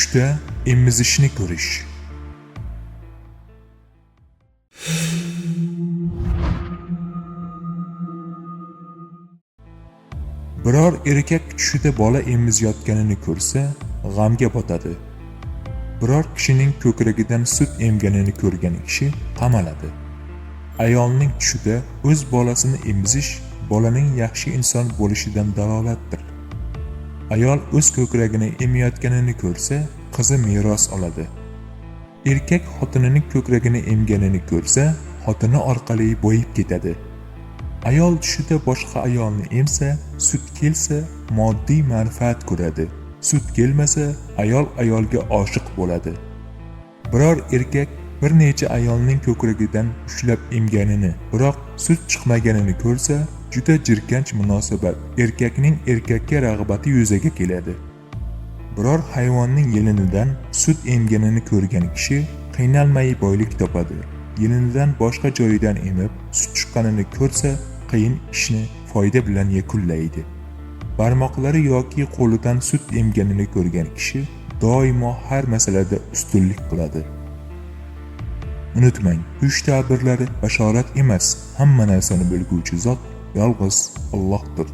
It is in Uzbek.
Tushda emizishni ko'rish. Biror erkak tushida bola emizayotganini ko'rsa, g'amga botadi. Biror kishining ko'kragidan sut emganini ko'rgan kishi qamaladi. Ayolning tushida o'z bolasini emizish bolaning yaxshi inson bo'lishidan dalolatdir. Ayol o'z ko'kragini emayotganini ko'rsa, qizi meros oladi. Erkak xotinining ko'kragini emganini ko'rsa, xotini orqali boyib ketadi. Ayol tushida boshqa ayolni emsa, sut kelsa, moddiy manfaat ko'radi. Sut kelmasa, ayol ayolga oshiq bo'ladi. Biror erkak bir necha ayolning ko'kragidan ushlab emganini, biroq sut chiqmaganini ko'rsa, juda jirkanch munosabat, erkakning erkakka rag'bati yuzaga keladi. Biror hayvonning yelinidan sut emganini ko'rgan kishi qiynalmay boylik topadi. Yelinidan boshqa joyidan emib, sut chiqqanini ko'rsa, qiyin ishni foyda bilan yakunlaydi. Barmoqlari yoki qo'lidan sut emganini ko'rgan kishi doimo har masalada ustunlik qiladi. Unutmang, tush ta'birlari bashorat emas, hamma narsani bilguvchi zot yolg'iz Allohdir.